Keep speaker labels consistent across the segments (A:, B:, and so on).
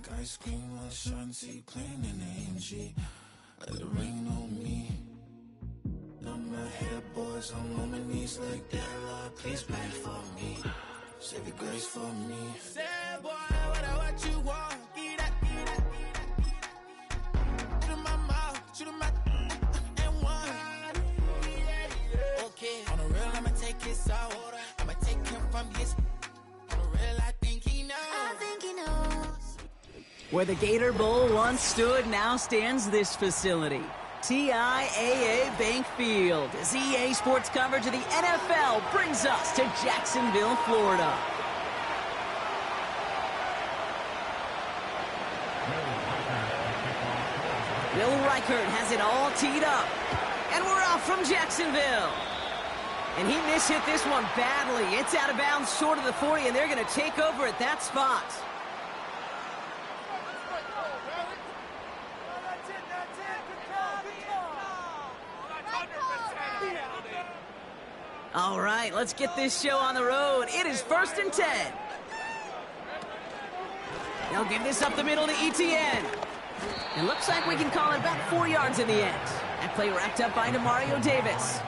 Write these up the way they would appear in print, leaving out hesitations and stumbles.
A: like ice cream, a shanty, plain and AMG. Let it rain on me. Numb my head, boys, I'm on my knees like that. Lord, please pray for me. Save your grace for me. Say, boy, what you want? Get that, get that, get that, get that. Shoot in my mouth, shoot in my and one. Okay, on the real, I'ma take his out. I'ma take him from his. On the real, I think he knows. I think he knows.
B: Where the Gator Bowl once stood, now stands this facility. TIAA Bank Field, as EA Sports coverage of the NFL brings us to Jacksonville, Florida. Will Reichert has it all teed up. And we're off from Jacksonville. And he mishit this one badly. It's out of bounds short of the 40, and they're going to take over at that spot. All right, let's get this show on the road. It is 1st and 10. They'll give this up the middle to ETN. It looks like we can call it about 4 yards in the end. That play wrapped up by Demario Davis.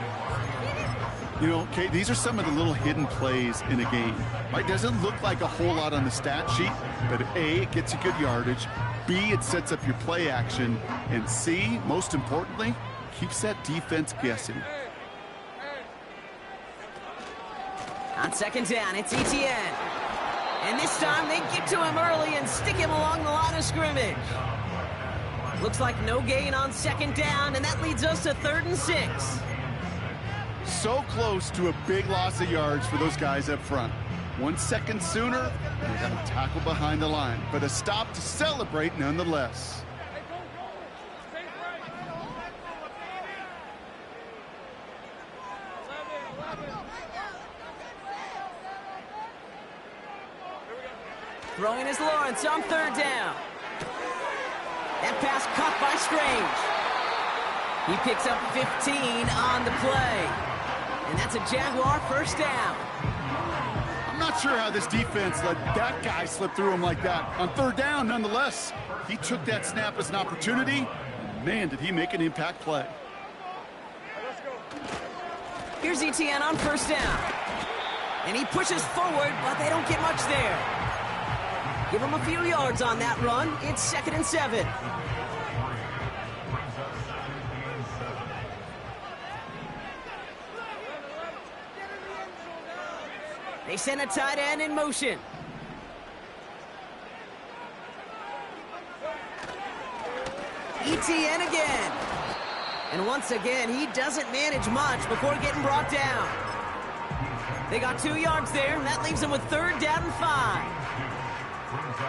C: You know, Kate, these are some of the little hidden plays in a game. Right? Doesn't look like a whole lot on the stat sheet, but A, it gets you good yardage. B, it sets up your play action. And C, most importantly, keeps that defense guessing.
B: On 2nd down, it's ETN. And this time they get to him early and stick him along the line of scrimmage. Looks like no gain on 2nd down, and that leads us to 3rd and 6.
C: So close to a big loss of yards for those guys up front. 1 second sooner, they got a tackle behind the line, but a stop to celebrate nonetheless.
B: Throwing is Lawrence on 3rd down. That pass caught by Strange. He picks up 15 on the play. And that's a Jaguar 1st down.
C: I'm not sure how this defense let that guy slip through him like that. On 3rd down, nonetheless, he took that snap as an opportunity. Man, did he make an impact play.
B: Here's ETN on 1st down. And he pushes forward, but they don't get much there. Give him a few yards on that run. It's 2nd and 7. They send a tight end in motion. ETN again. And once again, he doesn't manage much before getting brought down. They got 2 yards there, and that leaves them with 3rd down and 5.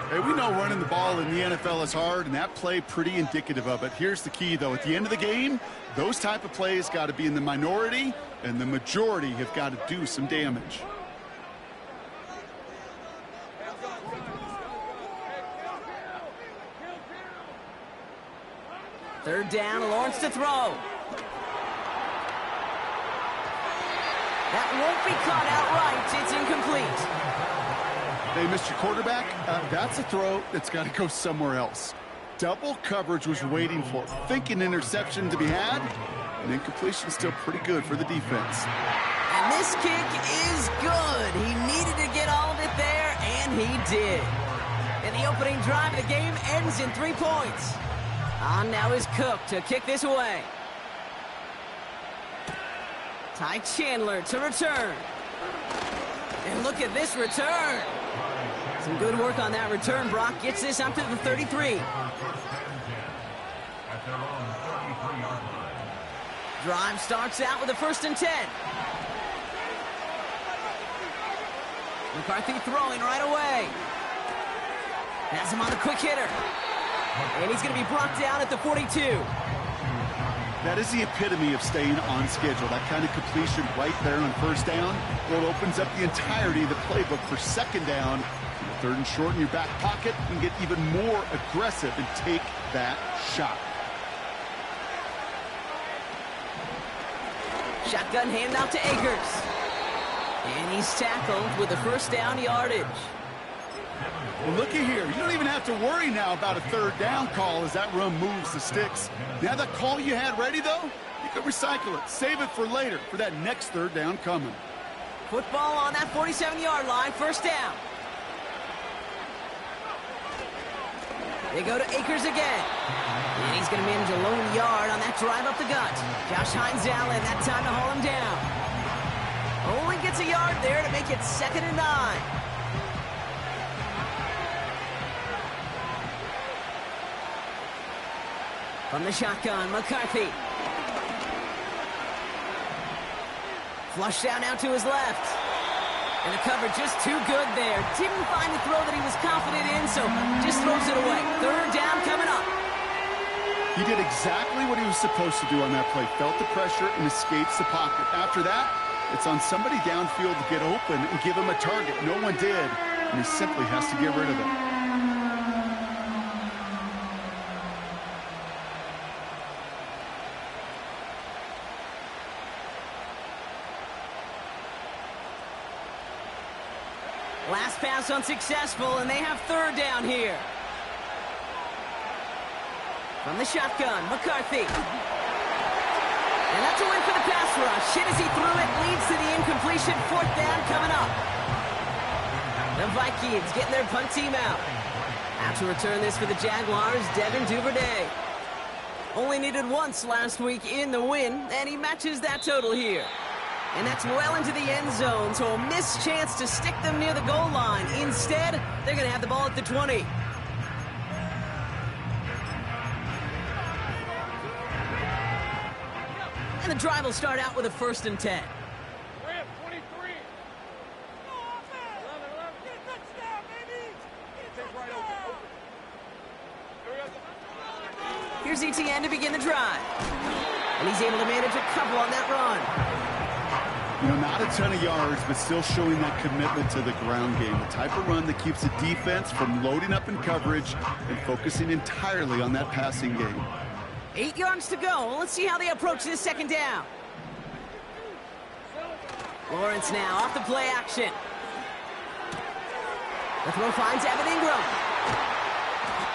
C: Hey, we know running the ball in the NFL is hard, and that play pretty indicative of it. Here's the key, though. At the end of the game, those type of plays got to be in the minority, and the majority have got to do some damage.
B: Third down, Lawrence to throw. That won't be caught outright. It's incomplete.
C: Hey, Mr. Quarterback, that's a throw that's got to go somewhere else. Double coverage was waiting for. Thinking interception to be had, and incompletion still pretty good for the defense.
B: And this kick is good. He needed to get all of it there, and he did. And the opening drive of the game ends in 3 points. On now is Cook to kick this away. Ty Chandler to return. And look at this return. Some good work on that return. Brock gets this up to the 33. Drive starts out with a 1st and 10. McCarthy throwing right away. Has him on the quick hitter. And he's going to be brought down at the 42.
C: That is the epitome of staying on schedule. That kind of completion right there on 1st down. Well, it opens up the entirety of the playbook for 2nd down. 3rd and short in your back pocket, you can get even more aggressive and take that shot.
B: Shotgun handout to Akers. And he's tackled with the 1st down yardage.
C: Well, looky here. You don't even have to worry now about a third down call as that run moves the sticks. Now that call you had ready, though, you can recycle it. Save it for later for that next third down coming.
B: Football on that 47-yard line, first down. They go to Akers again. And he's going to manage a lone yard on that drive up the gut. Josh Hines-Allen, that time to haul him down. Only gets a yard there to make it 2nd and 9. From the shotgun, McCarthy. Flushed out now to his left. And the cover just too good there. Didn't find the throw that he was confident in, so just throws it away. Third down coming up.
C: He did exactly what he was supposed to do on that play. Felt the pressure and escapes the pocket. After that, it's on somebody downfield to get open and give him a target. No one did, and he simply has to get rid of it.
B: Last pass unsuccessful, and they have third down here. From the shotgun, McCarthy. And that's a win for the pass rush. Hit as he threw it, leads to the incompletion. Fourth down coming up. The Vikings getting their punt team out. Have to return this for the Jaguars, Devin Duvernay. Only needed once last week in the win, and he matches that total here. And that's well into the end zone, so a missed chance to stick them near the goal line. Instead, they're going to have the ball at the 20. And the drive will start out with a 1st and 10. Here's ETN to begin the drive. And he's able to manage a couple on that run.
C: You know, not a ton of yards, but still showing that commitment to the ground game. The type of run that keeps the defense from loading up in coverage and focusing entirely on that passing game.
B: 8 yards to go. Let's see how they approach this 2nd down. Lawrence now off the play action. The throw finds Evan Ingram.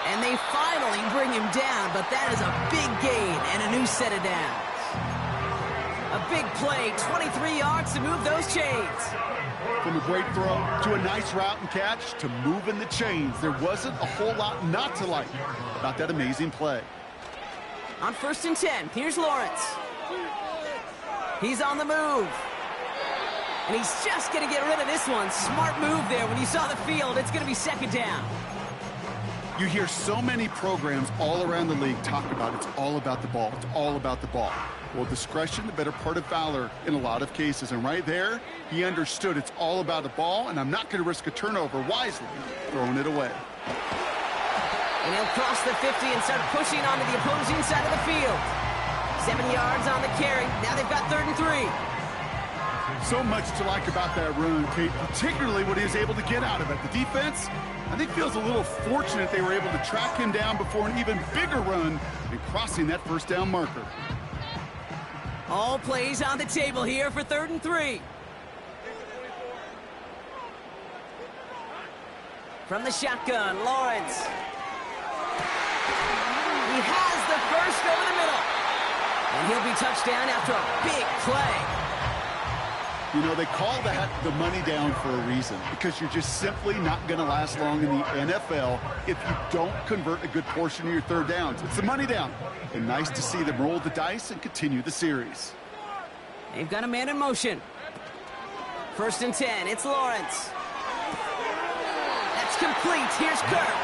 B: And they finally bring him down, but that is a big gain and a new set of downs. A big play, 23 yards to move those chains.
C: From a great throw to a nice route and catch to moving the chains, there wasn't a whole lot not to like about that amazing play.
B: On 1st and 10, here's Lawrence. He's on the move. And he's just going to get rid of this one. Smart move there. When you saw the field, it's going to be 2nd down.
C: You hear so many programs all around the league talk about it's all about the ball. It's all about the ball. Well, discretion, the better part of valor in a lot of cases. And right there, he understood it's all about the ball, and I'm not going to risk a turnover wisely, throwing it away.
B: And he'll cross the 50 and start pushing onto the opposing side of the field. 7 yards on the carry. Now they've got 3rd and 3.
C: So much to like about that run, Kate, particularly what he was able to get out of it. The defense, I think, feels a little fortunate they were able to track him down before an even bigger run and crossing that 1st down marker.
B: All plays on the table here for 3rd and 3. From the shotgun, Lawrence. He has the first over the middle. And he'll be touched down after a big play.
C: You know, they call that the money down for a reason, because you're just simply not going to last long in the NFL if you don't convert a good portion of your 3rd downs. It's the money down. And nice to see them roll the dice and continue the series.
B: They've got a man in motion. 1st and 10, it's Lawrence. That's complete. Here's Kirk.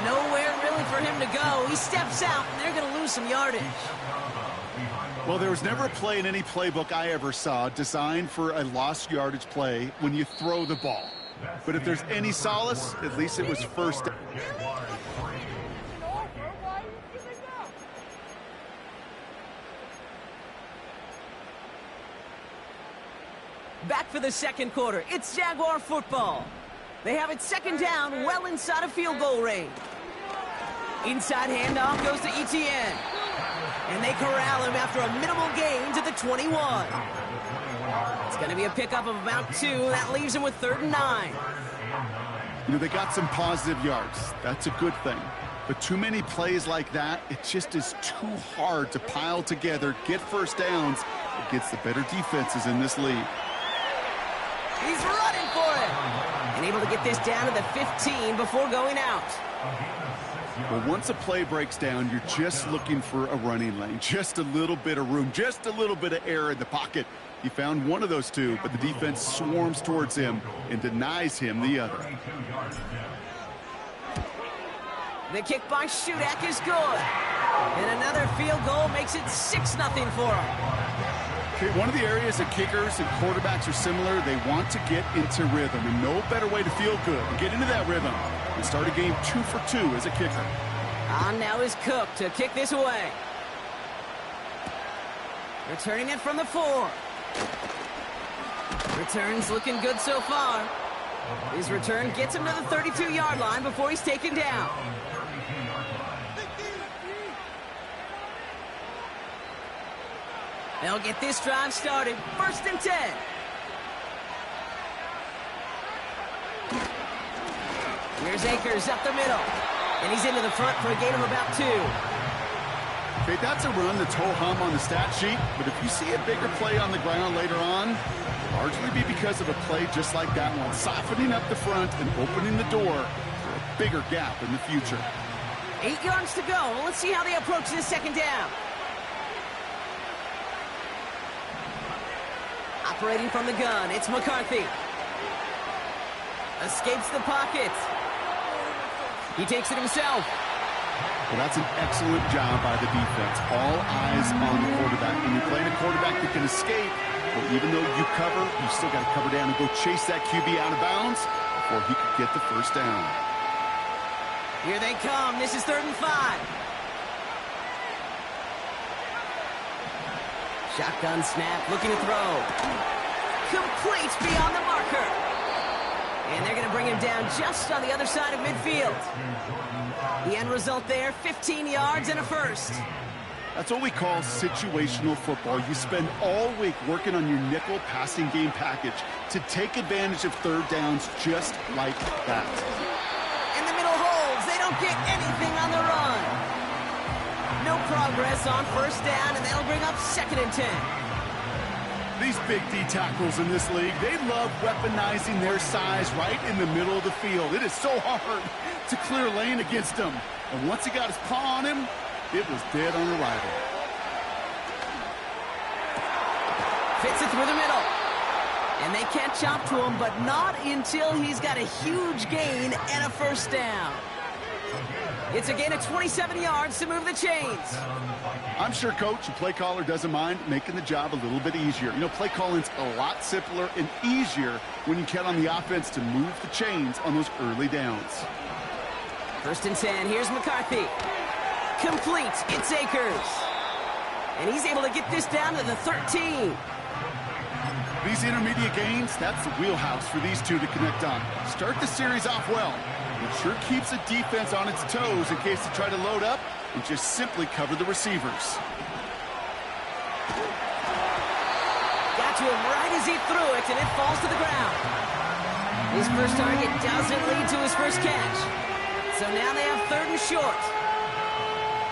B: Nowhere really for him to go. He steps out, and they're going to lose some yardage.
C: Well, there was never a play in any playbook I ever saw designed for a lost yardage play when you throw the ball. But if there's any solace, at least it was first down.
B: Back for the 2nd quarter. It's Jaguar football. They have it 2nd down, well inside of field goal range. Inside handoff goes to ETN. And they corral him after a minimal gain to the 21. It's going to be a pickup of about 2. That leaves him with 3rd and 9.
C: You know, they got some positive yards. That's a good thing. But too many plays like that, it just is too hard to pile together, get first downs against the better defenses in this league.
B: He's running for it. And able to get this down to the 15 before going out.
C: Well, once a play breaks down, you're just looking for a running lane. Just a little bit of room, just a little bit of air in the pocket. He found one of those two, but the defense swarms towards him and denies him the other.
B: The kick by Shudak is good. And another field goal makes it 6-0 for him.
C: Okay, one of the areas that kickers and quarterbacks are similar, they want to get into rhythm. And no better way to feel good and get into that rhythm and start a game 2 for 2 as a kicker.
B: On now is Cook to kick this away. Returning it from the 4. Returns looking good so far. His return gets him to the 32-yard line before he's taken down. They'll get this drive started. 1st and 10. Here's Akers up the middle. And he's into the front for a gain of about 2.
C: Okay, that's a run that's ho-hum on the stat sheet, but if you see a bigger play on the ground later on, it'll largely be because of a play just like that one, softening up the front and opening the door for a bigger gap in the future.
B: 8 yards to go. Let's see how they approach this 2nd down. Operating from the gun, it's McCarthy. Escapes the pocket. He takes it himself.
C: Well, that's an excellent job by the defense. All eyes on the quarterback. When you're playing a quarterback that can escape, well, even though you cover, you still got to cover down and go chase that QB out of bounds before he could get the 1st down.
B: Here they come. This is 3rd and 5. Shotgun snap, looking to throw. Complete beyond the marker. And they're going to bring him down just on the other side of midfield. The end result there, 15 yards and a 1st.
C: That's what we call situational football. You spend all week working on your nickel passing game package to take advantage of 3rd downs just like that.
B: In the middle holds. They don't get anything on the run. No progress on 1st down, and they'll bring up 2nd and 10.
C: These big D tackles in this league, they love weaponizing their size right in the middle of the field. It is so hard to clear lane against him. And once he got his paw on him, it was dead on arrival.
B: Fits it through the middle. And they can't chop to him, but not until he's got a huge gain and a 1st down. It's a gain of 27 yards to move the chains.
C: I'm sure coach and play caller doesn't mind making the job a little bit easier. You know, play calling's a lot simpler and easier when you count on the offense to move the chains on those early downs.
B: 1st and 10. Here's McCarthy. Complete. It's Akers. And he's able to get this down to the 13.
C: These intermediate gains, that's the wheelhouse for these two to connect on. Start the series off well. It sure keeps the defense on its toes in case they try to load up and just simply cover the receivers.
B: Got to him right as he threw it, and it falls to the ground. His first target doesn't lead to his first catch. So now they have 3rd and short.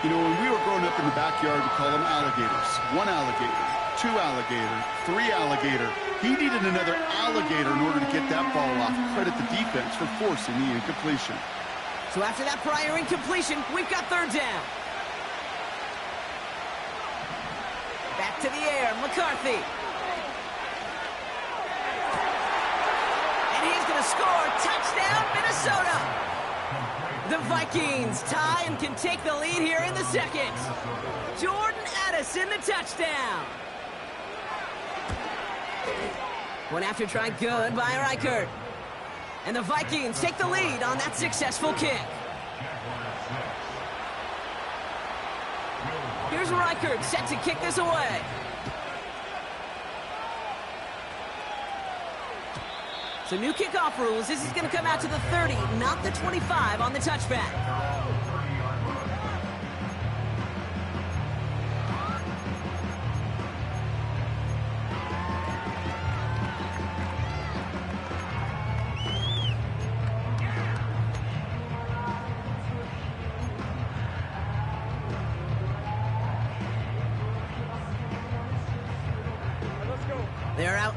C: You know, when we were growing up in the backyard, we call them alligators. 1 alligator, 2 alligator, 3 alligator. He needed another alligator in order to get that ball off. Credit the defense for forcing the incompletion.
B: So after that prior incompletion, we've got 3rd down. Back to the air, McCarthy. And he's going to score. Touchdown, Minnesota. The Vikings tie and can take the lead here in the 2nd. Jordan Addison, the touchdown. One after try, good by Reichert. And the Vikings take the lead on that successful kick. Here's Reichert set to kick this away. So new kickoff rules. This is going to come out to the 30, not the 25 on the touchback.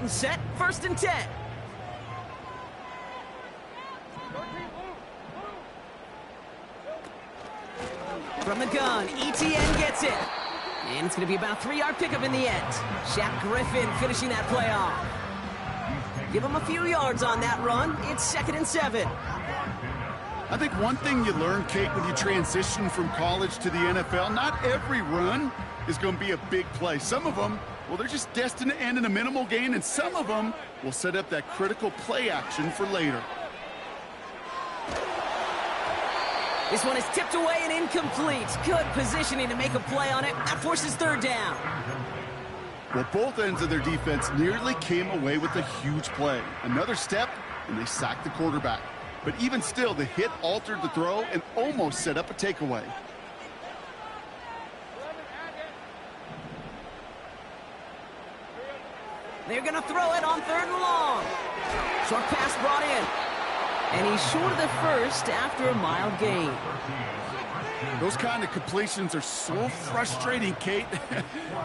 B: and set, 1st and 10. From the gun, ETN gets it. And it's going to be about a 3-yard pickup in the end. Shaq Griffin finishing that play off. Give him a few yards on that run. It's 2nd and 7.
C: I think one thing you learn, Kate, when you transition from college to the NFL, not every run is going to be a big play. Some of them, well, they're just destined to end in a minimal gain, and some of them will set up that critical play action for later.
B: This one is tipped away and incomplete. Good positioning to make a play on it. That forces 3rd down.
C: Well, both ends of their defense nearly came away with a huge play. Another step, and they sacked the quarterback. But even still, the hit altered the throw and almost set up a takeaway.
B: They're going to throw it on 3rd and long. Short pass brought in. And he's short of the first after a mild gain.
C: Those kind of completions are so frustrating, Kate.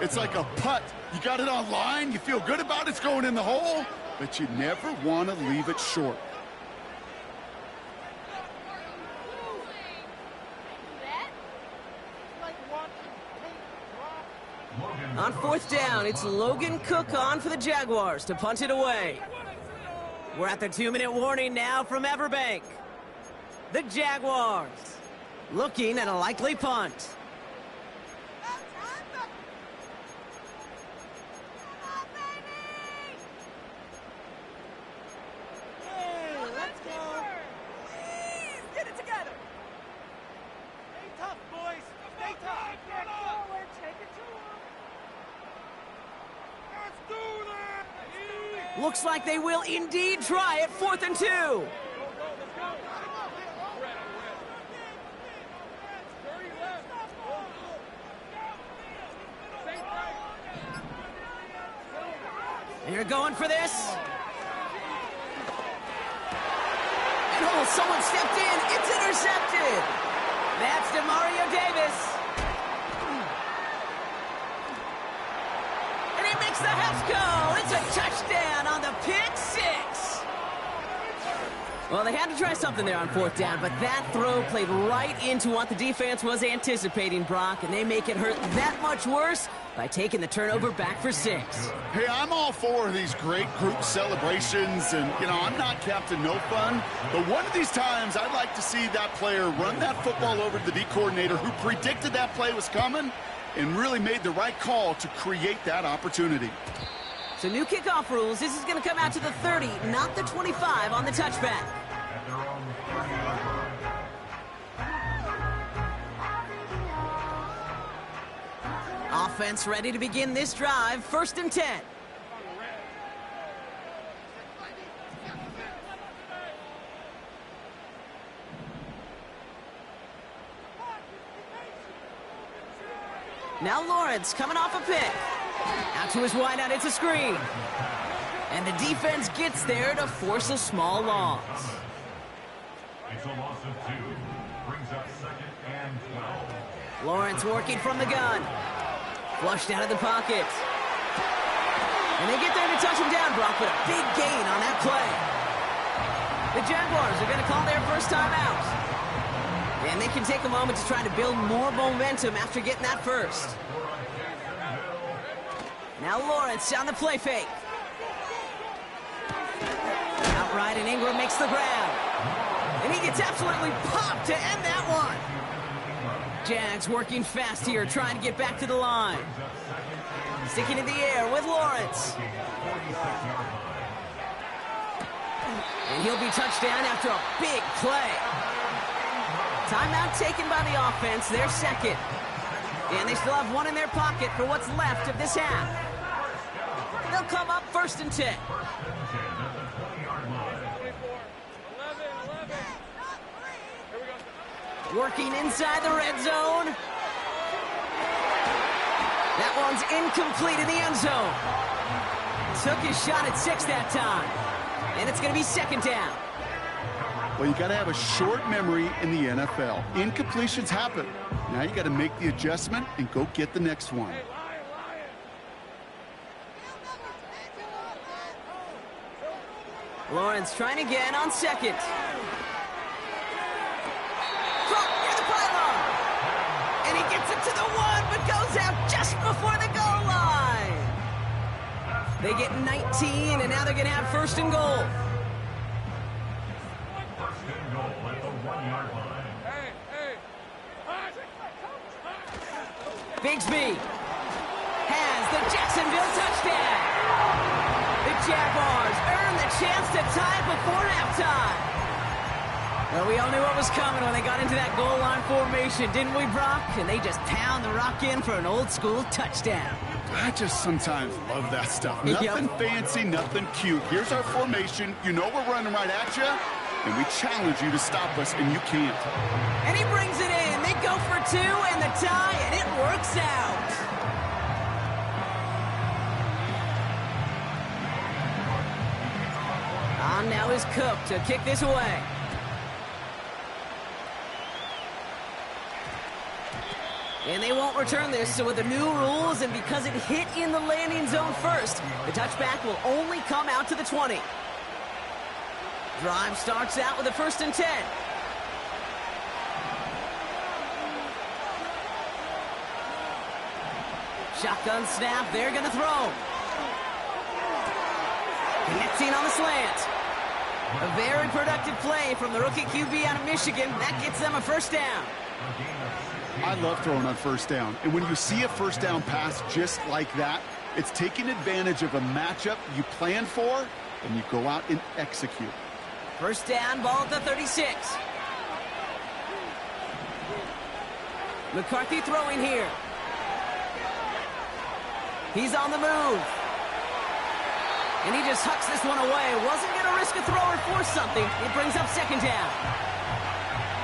C: It's like a putt. You got it on line, you feel good about it's going in the hole, but you never want to leave it short.
B: On 4th down, it's Logan Cook on for the Jaguars to punt it away. We're at the 2-minute warning now from Everbank. The Jaguars looking at a likely punt. Looks like they will indeed try it, 4th and 2. They're going for this. And oh, someone stepped in. It's intercepted. That's DeMario Davis. And he makes the Hefco. It's a touchdown on the pick 6. Well, they had to try something there on 4th down, but that throw played right into what the defense was anticipating, Brock, and they make it hurt that much worse by taking the turnover back for 6.
C: Hey, I'm all for these great group celebrations, and, you know, I'm not Captain No Fun, but one of these times I'd like to see that player run that football over to the D coordinator who predicted that play was coming and really made the right call to create that opportunity.
B: So new kickoff rules. This is going to come out to the 30, not the 25 on the touchback. Offense ready to begin this drive. 1st and 10. Now Lawrence coming off a pick. Out to his wideout, it's a screen. And the defense gets there to force a small loss.
D: It's a loss of 2. Brings up 2nd and 12.
B: Lawrence working from the gun. Flushed out of the pocket. And they get there to touch him down, Brock, but a big gain on that play. The Jaguars are going to call their first time out. And they can take a moment to try to build more momentum after getting that first. Now Lawrence on the play fake. Outright, and Ingram makes the grab. And he gets absolutely popped to end that one. Jags working fast here, trying to get back to the line. Sticking in the air with Lawrence. And he'll be touched down after a big play. Timeout taken by the offense, their 2nd. And they still have one in their pocket for what's left of this half. They'll come up 1st and 10. Working inside the red zone. That one's incomplete in the end zone. Took his shot at 6 that time. And it's going to be 2nd down.
C: Well, you got to have a short memory in the NFL. Incompletions happen. Now you got to make the adjustment and go get the next one.
B: Lawrence trying again on second. Caught near the pylon. And he gets it to the 1, but goes out just before the goal line. They get 19, and now they're going to have first and goal.
D: First and goal at the 1-yard line.
B: Bigsby has the Jacksonville touchdown. The Jaguars earn the chance to tie it before halftime. Well, we all knew what was coming when they got into that goal line formation, didn't we, Brock? And they just pound the rock in for an old-school touchdown.
C: I just sometimes love that stuff. Nothing fancy, nothing cute. Here's our formation. You know we're running right at you, and we challenge you to stop us, and you can't.
B: And he brings it in. They go for 2 and the tie, and it works out. On now is Cook to kick this away. And they won't return this, so with the new rules and because it hit in the landing zone first, the touchback will only come out to the 20. Drive starts out with a 1st and 10. Shotgun snap, they're going to throw. Connecting on the slant. A very productive play from the rookie QB out of Michigan. That gets them a first down.
C: I love throwing on first down. And when you see a first down pass just like that, it's taking advantage of a matchup you plan for, and you go out and execute.
B: First down, ball at the 36. McCarthy throwing here. He's on the move. And he just hucks this one away. Wasn't going to risk a throw or force something. It brings up second down.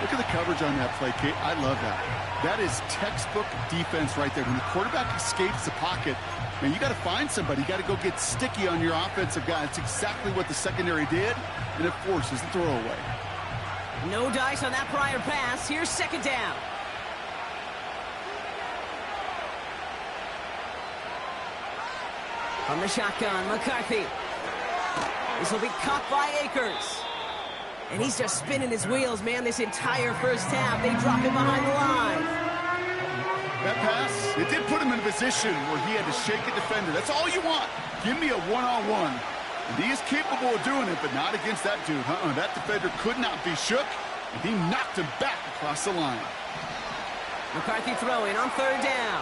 C: Look at the coverage on that play, Kate. I love that. That is textbook defense right there. When the quarterback escapes the pocket, man, you got to find somebody. You got to go get sticky on your offensive guy. It's exactly what the secondary did, and it forces the throwaway.
B: No dice on that prior pass. Here's second down. From the shotgun, McCarthy. This will be caught by Akers. And he's just spinning his wheels, man, this entire first half. They drop him behind the line.
C: That pass, it did put him in a position where he had to shake a defender. That's all you want. Give me a one-on-one. And he is capable of doing it, but not against that dude. That defender could not be shook, and he knocked him back across the line.
B: McCarthy throwing on third down.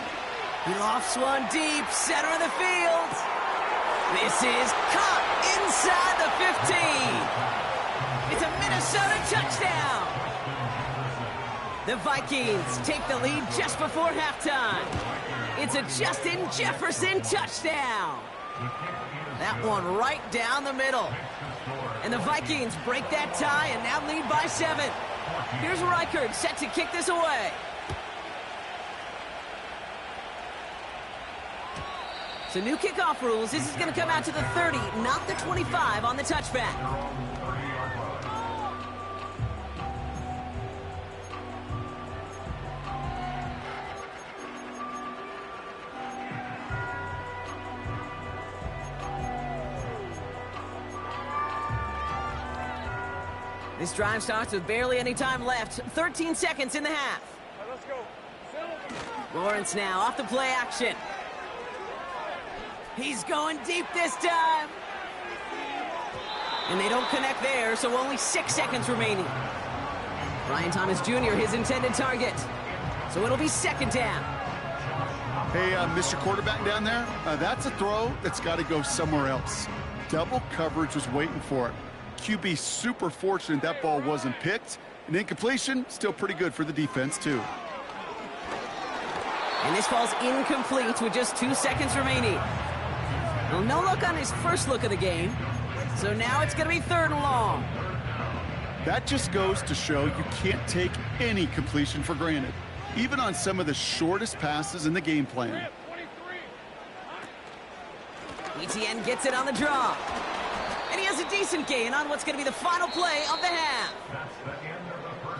B: He lofts one deep, center of the field. This is caught inside the 15. It's a Minnesota touchdown. The Vikings take the lead just before halftime. It's a Justin Jefferson touchdown. That one right down the middle. And the Vikings break that tie and now lead by 7. Here's Reichard set to kick this away. So new kickoff rules. This is going to come out to the 30, not the 25 on the touchback. This drive starts with barely any time left. 13 seconds in the half.
E: Let's go.
B: Lawrence now off the play action. He's going deep this time. And they don't connect there, so only 6 seconds remaining. Brian Thomas Jr., his intended target. So it'll be second down.
C: Hey, Mr. Quarterback down there, that's a throw that's got to go somewhere else. Double coverage was waiting for it. QB super fortunate that ball wasn't picked. And incompletion, still pretty good for the defense, too.
B: And this ball's incomplete with just 2 seconds remaining. Well, no look on his first look of the game. So now it's going to be third and long.
C: That just goes to show you can't take any completion for granted, even on some of the shortest passes in the game plan.
B: ETN gets it on the draw. And he has a decent gain on what's going to be the final play of the half.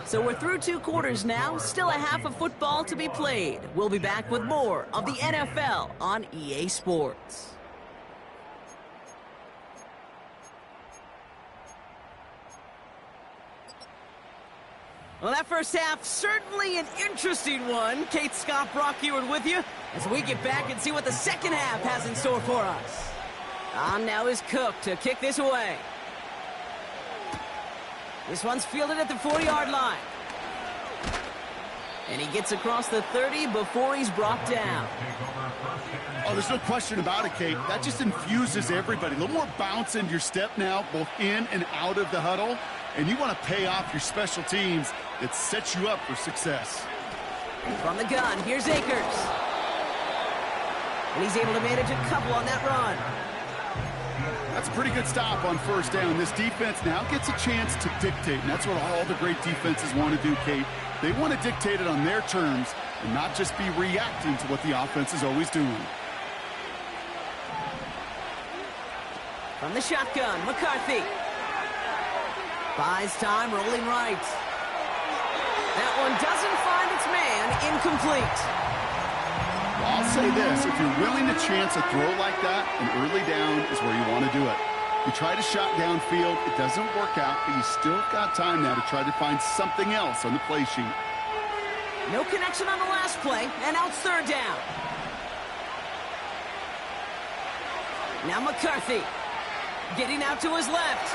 B: So we're through 2 quarters now, still a half of football to be played. We'll be back with more of the NFL on EA Sports. Well, that first half, certainly an interesting one. Kate, Scott, Brock Ewart with you as we get back and see what the second half has in store for us. On now is Cook to kick this away. This one's fielded at the 40-yard line. And he gets across the 30 before he's brought down.
C: Oh, there's no question about it, Kate. That just infuses everybody. A little more bounce into your step now, both in and out of the huddle. And you want to pay off your special teams. It sets you up for success.
B: From the gun, here's Akers. And he's able to manage a couple on that run.
C: That's a pretty good stop on first down. This defense now gets a chance to dictate, and that's what all the great defenses want to do, Kate. They want to dictate it on their terms and not just be reacting to what the offense is always doing.
B: From the shotgun, McCarthy. Buys time, rolling right. That one doesn't find its man, incomplete.
C: I'll say this, if you're willing to chance a throw like that, an early down is where you want to do it. You try to shot downfield, it doesn't work out, but you still got time now to try to find something else on the play sheet.
B: No connection on the last play, and now it's third down. Now McCarthy, getting out to his left.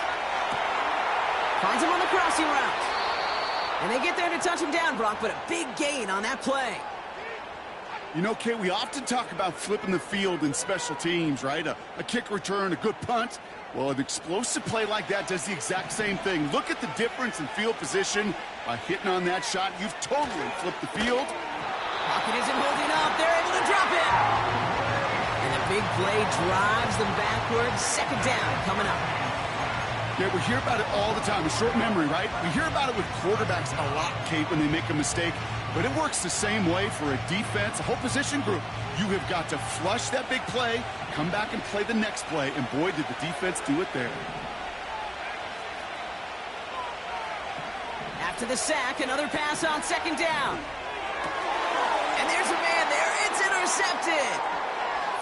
B: Finds him on the crossing route. And they get there to touch him down, Brock, but a big gain on that play.
C: You know, Kate, we often talk about flipping the field in special teams, right? A kick return, a good punt. Well, an explosive play like that does the exact same thing. Look at the difference in field position. By hitting on that shot, you've totally flipped the field.
B: Pocket isn't holding up. They're able to drop it. And a big play drives them backwards. Second down coming up.
C: Yeah, we hear about it all the time. A short memory, right? We hear about it with quarterbacks a lot, Kate, when they make a mistake. But it works the same way for a defense, a whole position group. You have got to flush that big play, come back and play the next play, and boy, did the defense do it there.
B: After the sack, another pass on second down. And there's a man there. It's intercepted.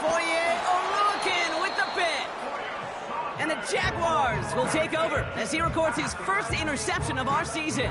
B: Foye Oluwakin with the pick. And the Jaguars will take over as he records his first interception of our season.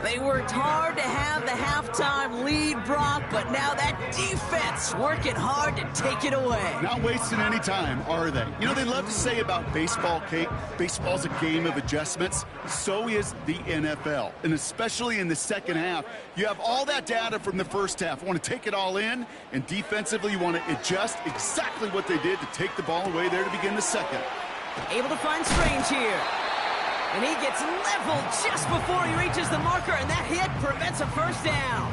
B: They worked hard to have the halftime lead, Brock, but now that defense working hard to take it away.
C: Not wasting any time, are they? You know, they love to say about baseball, Kate, baseball's a game of adjustments. So is the NFL. And especially in the second half, you have all that data from the first half. You want to take it all in, and defensively you want to adjust exactly what they did to take the ball away there to begin the second.
B: Able to find Strange here. And he gets leveled just before he reaches the marker, and that hit prevents a first down.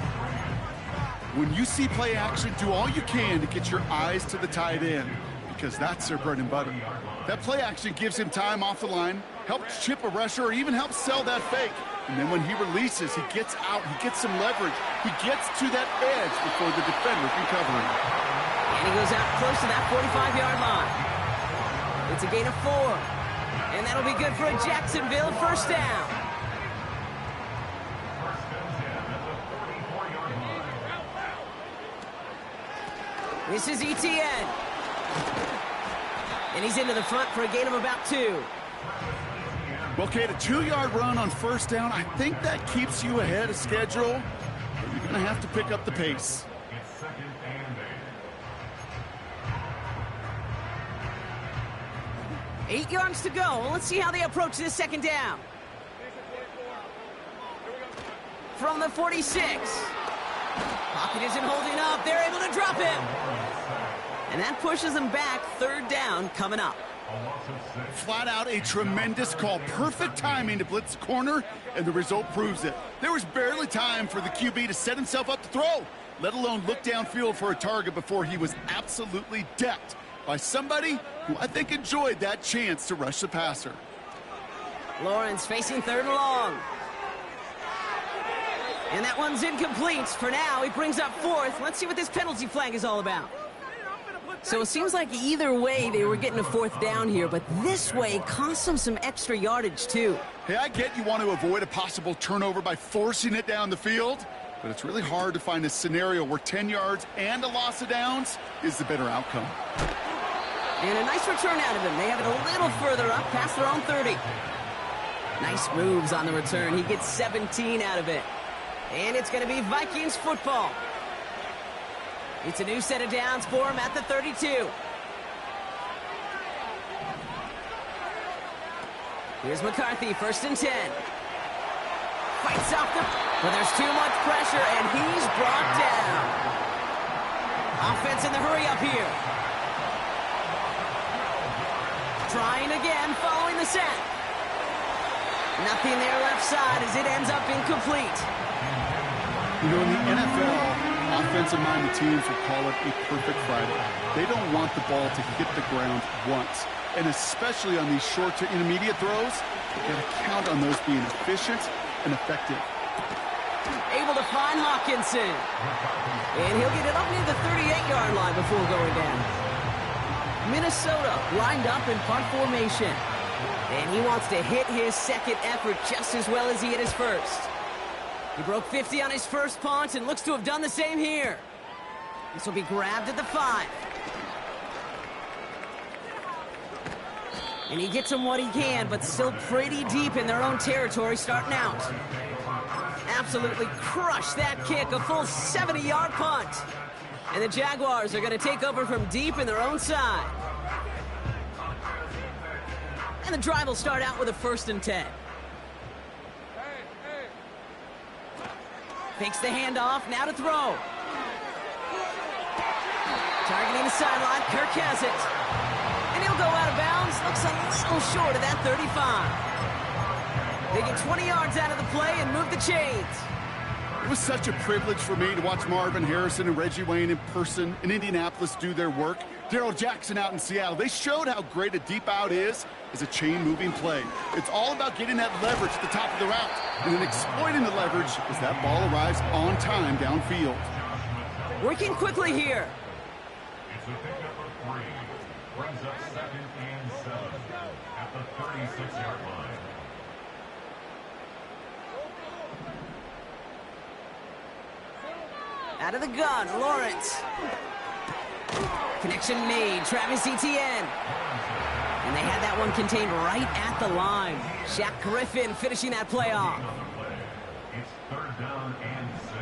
C: When you see play action, do all you can to get your eyes to the tight end, because that's their bread and butter. That play action gives him time off the line, helps chip a rusher, or even helps sell that fake. And then when he releases, he gets out, he gets some leverage. He gets to that edge before the defender can cover him.
B: And he goes out close to that 45-yard line. It's a gain of 4. And that'll be good for a Jacksonville first down. This is Etienne. And he's into the front for a gain of about 2.
C: Well, Kate, a 2-yard run on first down, I think that keeps you ahead of schedule. But you're going to have to pick up the pace.
B: 8 yards to go. Let's see how they approach this second down. From the 46. Pocket isn't holding up. They're able to drop him. And that pushes them back. Third down coming up.
C: Flat out a tremendous call. Perfect timing to blitz the corner, and the result proves it. There was barely time for the QB to set himself up to throw, let alone look downfield for a target before he was absolutely decked by somebody who I think enjoyed that chance to rush the passer.
B: Lawrence facing third and long. And that one's incomplete. For now, he brings up fourth. Let's see what this penalty flag is all about. So it seems like either way they were getting a fourth down here, but this way cost them some extra yardage too.
C: Hey, I get you want to avoid a possible turnover by forcing it down the field, but it's really hard to find a scenario where 10 yards and a loss of downs is the better outcome.
B: And a nice return out of them. They have it a little further up past their own 30. Nice moves on the return. He gets 17 out of it. And it's going to be Vikings football. It's a new set of downs for him at the 32. Here's McCarthy, 1st and 10. Fights off but there's too much pressure, and he's brought down. Offense in the hurry up here. Trying again, following the set. Nothing there left side as it ends up incomplete.
C: You know, in the NFL, offensive-minded teams will call it a perfect Friday. They don't want the ball to hit the ground once. And especially on these short to intermediate throws, you got to count on those being efficient and effective.
B: Able to find Hawkinson. And he'll get it up near the 38-yard line before going down. Minnesota lined up in punt formation. And he wants to hit his second effort just as well as he hit his first. He broke 50 on his first punt and looks to have done the same here. This will be grabbed at the 5. And he gets him what he can, but still pretty deep in their own territory starting out. Absolutely crushed that kick, a full 70-yard punt. And the Jaguars are going to take over from deep in their own side. And the drive will start out with a 1st and 10. Fakes the handoff, now to throw. Targeting the sideline, Kirk has it. And he'll go out of bounds, looks a little short of that 35. They get 20 yards out of the play and move the chains.
C: It was such a privilege for me to watch Marvin Harrison and Reggie Wayne in person in Indianapolis do their work. Darrell Jackson out in Seattle. They showed how great a deep out is as a chain-moving play. It's all about getting that leverage at the top of the route and then exploiting the leverage as that ball arrives on time downfield.
B: Working quickly here.
D: It's a pick number 3. Brings up 2nd and 7 at the 36-yard line.
B: Out of the gun, Lawrence. Connection made, Travis Etienne. And they had that one contained right at the line. Shaq Griffin finishing that play off.
D: It's 3rd down and 6.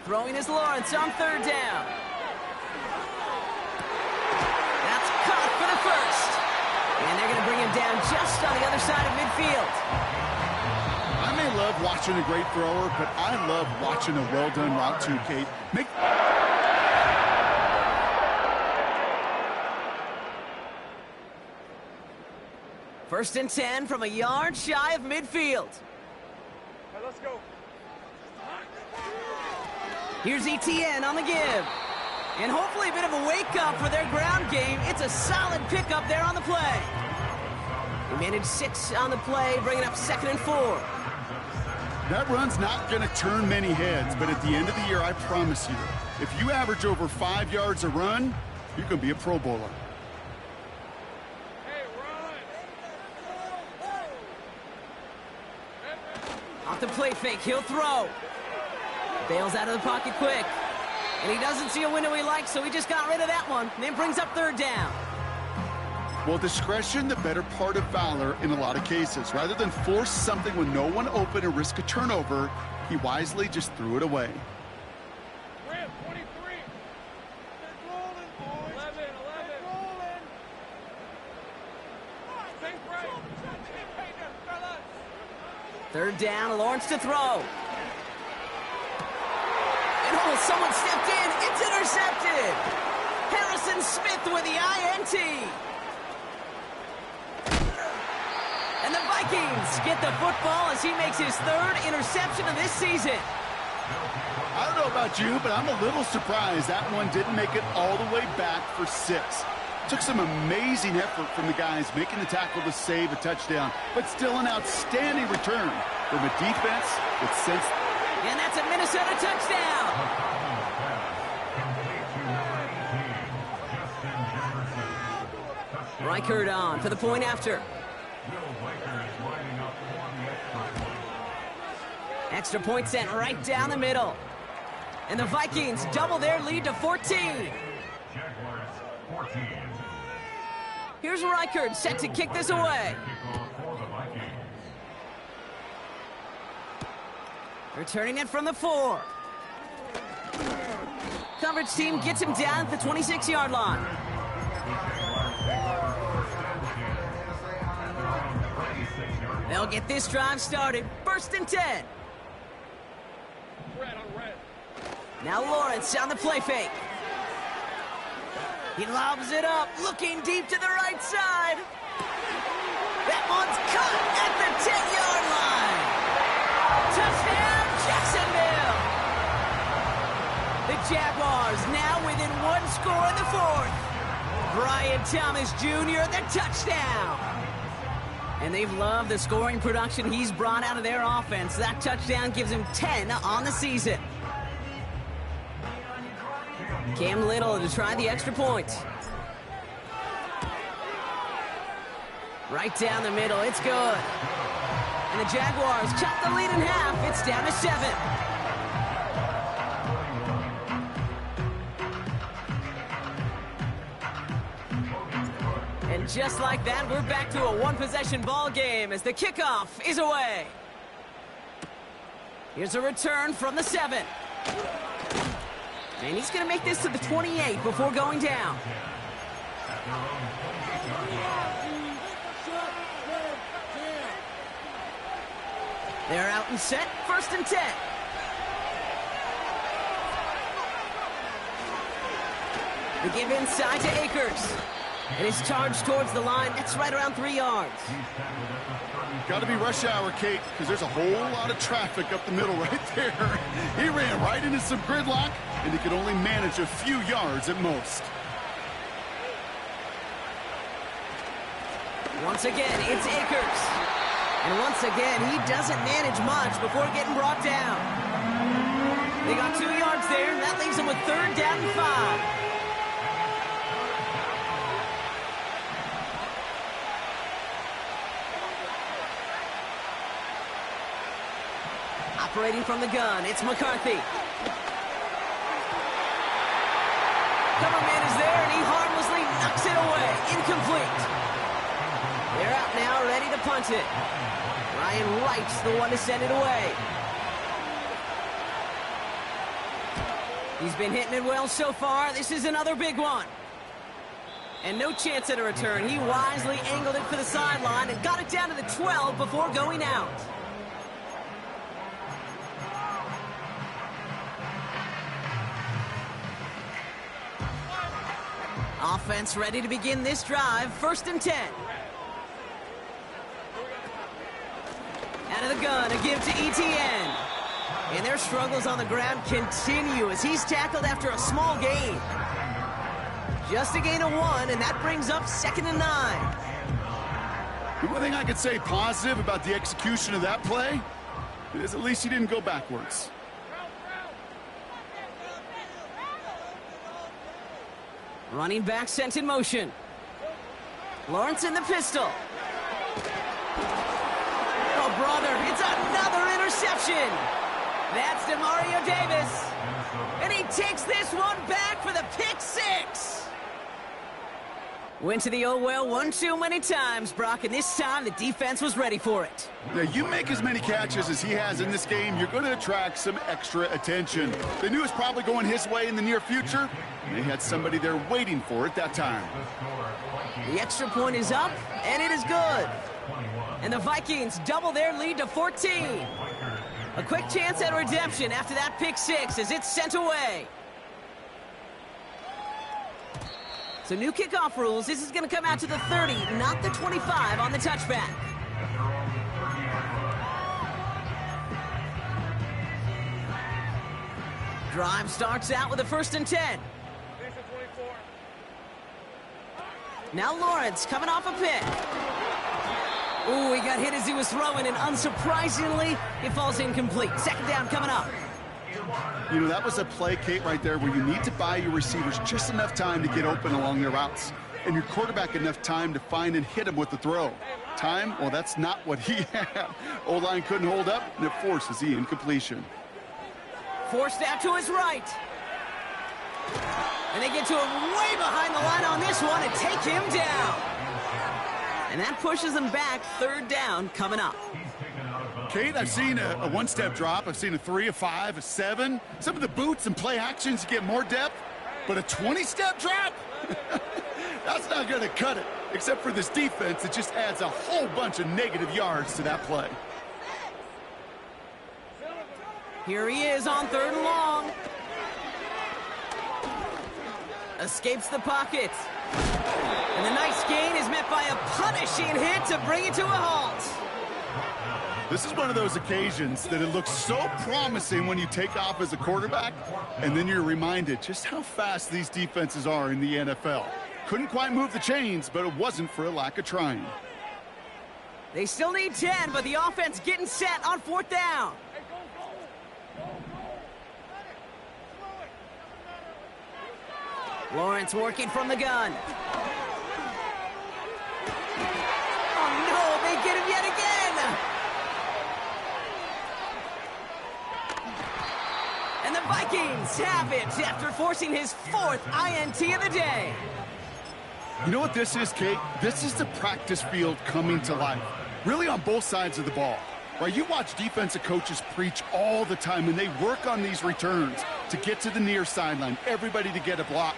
B: Throwing is Lawrence on 3rd down. That's caught for the 1st. And they're going to bring him down just on the other side of midfield.
C: I may love watching a great thrower, but I love watching a well-done route too, Kate.
B: 1st and 10 from a yard shy of midfield.
E: Hey, let's go.
B: Here's Etienne on the give. And hopefully a bit of a wake-up for their ground game. It's a solid pickup there on the play. He managed 6 on the play, bringing up 2nd and 4.
C: That run's not going to turn many heads, but at the end of the year, I promise you, if you average over 5 yards a run, you're going to be a Pro Bowler.
E: Hey, run.
B: Off the play fake, he'll throw. Bails out of the pocket quick. And he doesn't see a window he likes, so he just got rid of that one. And then brings up 3rd down.
C: Well, discretion, the better part of valor in a lot of cases. Rather than force something with no one open and risk a turnover, he wisely just threw it away.
E: Rim, 23. They're rolling, boys. 11. Think right.
B: 3rd down, Lawrence to throw. And oh, someone stepped in. It's intercepted. Harrison Smith with the INT. And the Vikings get the football as he makes his 3rd interception of this season.
C: I don't know about you, but I'm a little surprised that one didn't make it all the way back for 6. Took some amazing effort from the guys making the tackle to save a touchdown, but still an outstanding return from a defense that sensed.
B: And that's a Minnesota touchdown. Reichert on for the point after. Extra point sent right down the middle. And the Vikings double their lead to 14.
D: Jaguars 14.
B: Here's Reichard set to kick this away.
D: Kickoff for the Vikings.
B: Returning it from the 4. Coverage team gets him down at the 26-yard line. They'll get this drive started. 1st and 10.
E: Red on red.
B: Now Lawrence on the play fake. He lobs it up, looking deep to the right side. That one's caught at the 10-yard line. Touchdown, Jacksonville. The Jaguars now within 1 score in the 4th. Brian Thomas Jr., the touchdown. And they've loved the scoring production he's brought out of their offense. That touchdown gives him 10 on the season. Cam Little to try the extra point. Right down the middle, it's good. And the Jaguars cut the lead in half. It's down to 7. And just like that, we're back to a one-possession ball game as the kickoff is away. Here's a return from the 7. And he's going to make this to the 28 before going down. They're out and set, 1st and 10. They give inside to Akers. And he's charged towards the line. That's right around 3 yards.
C: Got to be rush hour, Kate, because there's a whole lot of traffic up the middle right there. He ran right into some gridlock, and he could only manage a few yards at most.
B: Once again, it's Akers. And once again, he doesn't manage much before getting brought down. They got 2 yards there, and that leaves them with 3rd down and 5. Operating from the gun, it's McCarthy. Cover man is there, and he harmlessly knocks it away. Incomplete. They're out now, ready to punt it. Ryan Wright's the one to send it away. He's been hitting it well so far. This is another big one. And no chance at a return. He wisely angled it for the sideline and got it down to the 12 before going out. Offense ready to begin this drive. 1st and 10. Out of the gun, a give to ETN. And their struggles on the ground continue as he's tackled after a small gain. Just a gain of 1, and that brings up 2nd and 9.
C: The one thing I could say positive about the execution of that play is at least he didn't go backwards.
B: Running back sent in motion. Lawrence in the pistol. Oh, brother, it's another interception. That's DeMario Davis. And he takes this one back for the pick 6. Went to the old well one too many times, Brock, and this time the defense was ready for it.
C: Now, you make as many catches as he has in this game, you're going to attract some extra attention. They knew it was probably going his way in the near future, and they had somebody there waiting for it that time.
B: The extra point is up, and it is good. And the Vikings double their lead to 14. A quick chance at redemption after that pick 6 as it's sent away. So new kickoff rules. This is going to come out to the 30, not the 25 on the touchback. Drive starts out with a 1st and 10. Now Lawrence coming off a pick. Ooh, he got hit as he was throwing, and unsurprisingly, it falls incomplete. 2nd down coming up.
C: You know, that was a play, Kate, right there where you need to buy your receivers just enough time to get open along their routes, and your quarterback enough time to find and hit him with the throw. Time? Well, that's not what he had. O-line couldn't hold up, and it forces the incompletion.
B: Forced out to his right. And they get to him way behind the line on this one and take him down. And that pushes them back. Third down coming up.
C: Kate, I've seen a one-step drop. I've seen a 3, a 5, a 7. Some of the boots and play actions get more depth, but a 20-step drop? That's not going to cut it, except for this defense that just adds a whole bunch of negative yards to that play.
B: Here he is on 3rd and long. Escapes the pocket. And the nice gain is met by a punishing hit to bring it to a halt.
C: This is one of those occasions that it looks so promising when you take off as a quarterback, and then you're reminded just how fast these defenses are in the NFL. Couldn't quite move the chains, but it wasn't for a lack of trying.
B: They still need 10, but the offense getting set on 4th down. Lawrence working from the gun. Oh no, they get him yet again! And the Vikings have it after forcing his 4th INT of the day.
C: You know what this is, Kate? This is the practice field coming to life. Really on both sides of the ball. Right? You watch defensive coaches preach all the time, and they work on these returns to get to the near sideline, everybody to get a block.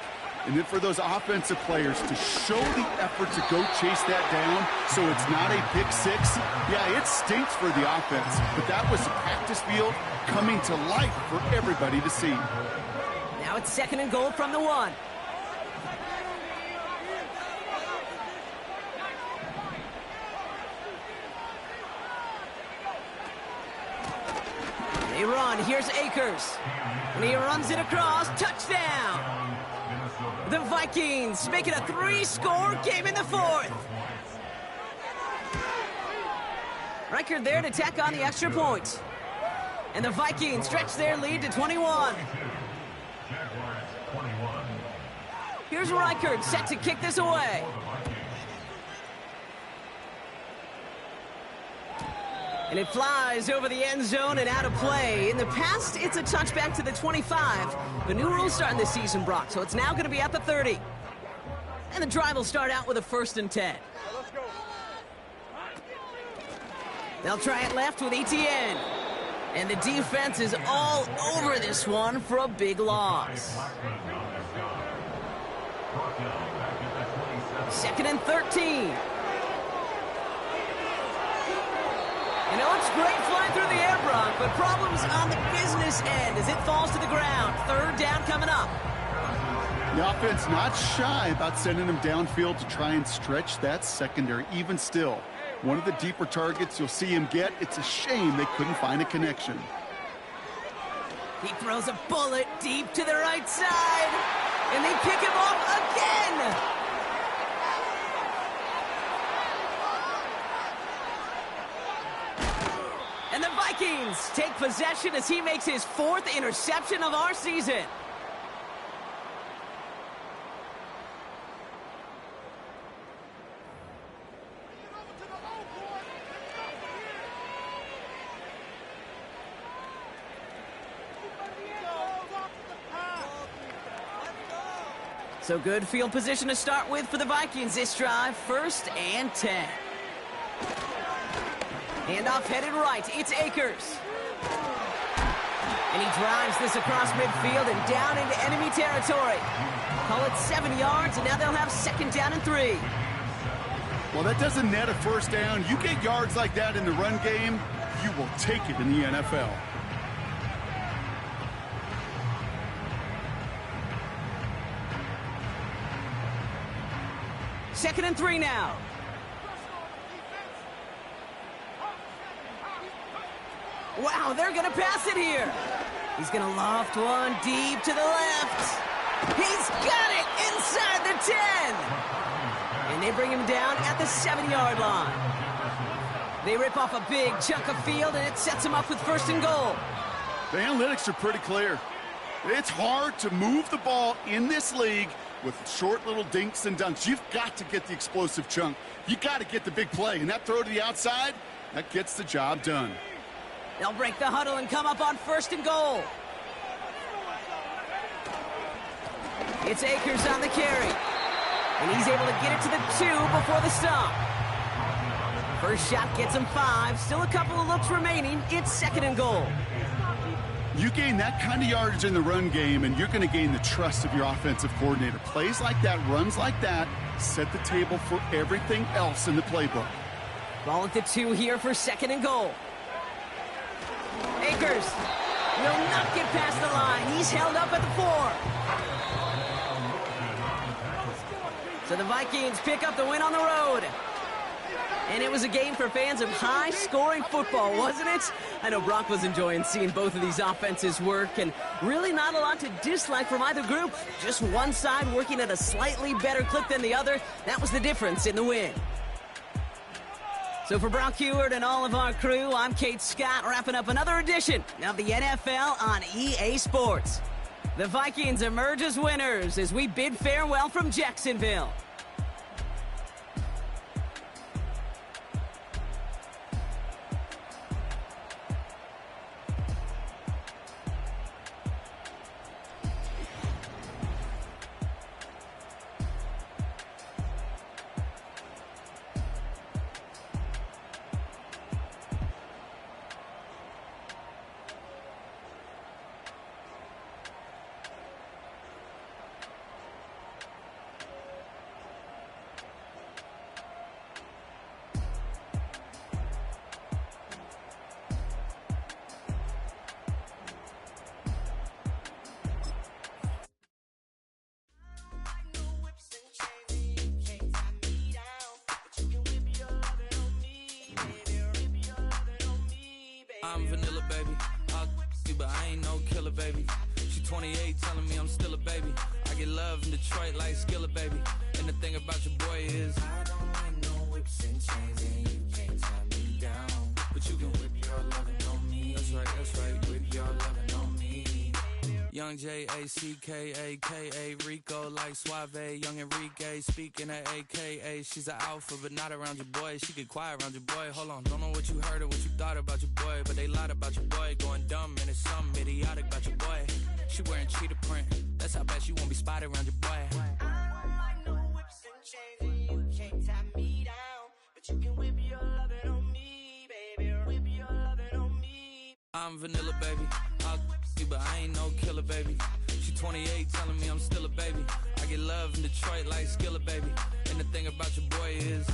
C: And then for those offensive players to show the effort to go chase that down so it's not a pick 6. Yeah, it stinks for the offense, but that was the practice field coming to life for everybody to see.
B: Now it's 2nd and goal from the 1. They run. Here's Akers. And he runs it across. Touchdown. The Vikings make it a 3-score game in the 4th. Reichard there to tack on the extra point. And the Vikings stretch their lead to 21. Here's Reichard set to kick this away. And it flies over the end zone and out of play. In the past, it's a touchback to the 25. The new rules starting this season, Brock, so it's now going to be at the 30. And the drive will start out with a 1st and 10. They'll try it left with Etienne. And the defense is all over this one for a big loss. 2nd and 13. You know, it's great flying through the air, Brock, but problems on the business end as it falls to the ground. 3rd down coming up.
C: The offense not shy about sending them downfield to try and stretch that secondary. Even still, one of the deeper targets you'll see him get. It's a shame they couldn't find a connection.
B: He throws a bullet deep to the right side, and they pick him off again. And the Vikings take possession as he makes his 4th interception of our season. So good field position to start with for the Vikings this drive. 1st and 10. Handoff headed right. It's Akers. And he drives this across midfield and down into enemy territory. Call it 7 yards, and now they'll have 2nd down and 3.
C: Well, that doesn't net a 1st down. You get yards like that in the run game, you will take it in the NFL.
B: Second and 3 now. Wow, they're going to pass it here. He's going to loft one deep to the left. He's got it inside the 10. And they bring him down at the 7-yard line. They rip off a big chunk of field, and it sets him up with 1st and goal.
C: The analytics are pretty clear. It's hard to move the ball in this league with short little dinks and dunks. You've got to get the explosive chunk. You got to get the big play. And that throw to the outside, that gets the job done.
B: They'll break the huddle and come up on 1st and goal. It's Akers on the carry. And he's able to get it to the 2 before the stop. First shot gets him 5. Still a couple of looks remaining. It's 2nd and goal.
C: You gain that kind of yardage in the run game, and you're going to gain the trust of your offensive coordinator. Plays like that, runs like that, set the table for everything else in the playbook.
B: Ball at the 2 here for 2nd and goal. Akers will not get past the line. He's held up at the 4. So the Vikings pick up the win on the road. And it was a game for fans of high-scoring football, wasn't it? I know Brock was enjoying seeing both of these offenses work, and really not a lot to dislike from either group. Just one side working at a slightly better clip than the other. That was the difference in the win. So for Brock Heward and all of our crew, I'm Kate Scott, wrapping up another edition of the NFL on EA Sports. The Vikings emerge as winners as we bid farewell from Jacksonville.
F: I'm vanilla, baby. I'll you, but I ain't no killer, baby. She 28, telling me I'm still a baby. I get love in Detroit like Skillet, baby. And the thing about your boy is I don't like no whips and chains, and you can't tie me down. But you can whip your lovin' on me. That's right, whip your lovin' on me. Young J-A-C-K-A-K-A, Rico like Suave, young Enrique, speaking at AKA. She's an alpha, but not around your boy. She get quiet around your boy. Hold on, don't know what you heard or what you thought about your boy, but they lied about your boy. Going dumb, and it's something idiotic about your boy. She wearing cheetah print, that's how bad she won't be spotted around your boy. I don't like no whips and chains, and you can't tie me down. But you can whip your lovin' on me, baby. Whip your lovin' on me. I'm vanilla, baby. I'll you, but I ain't no killer, baby. She 28, telling me I'm still a baby. I get love in Detroit like Skillet, baby. And the thing about your boy is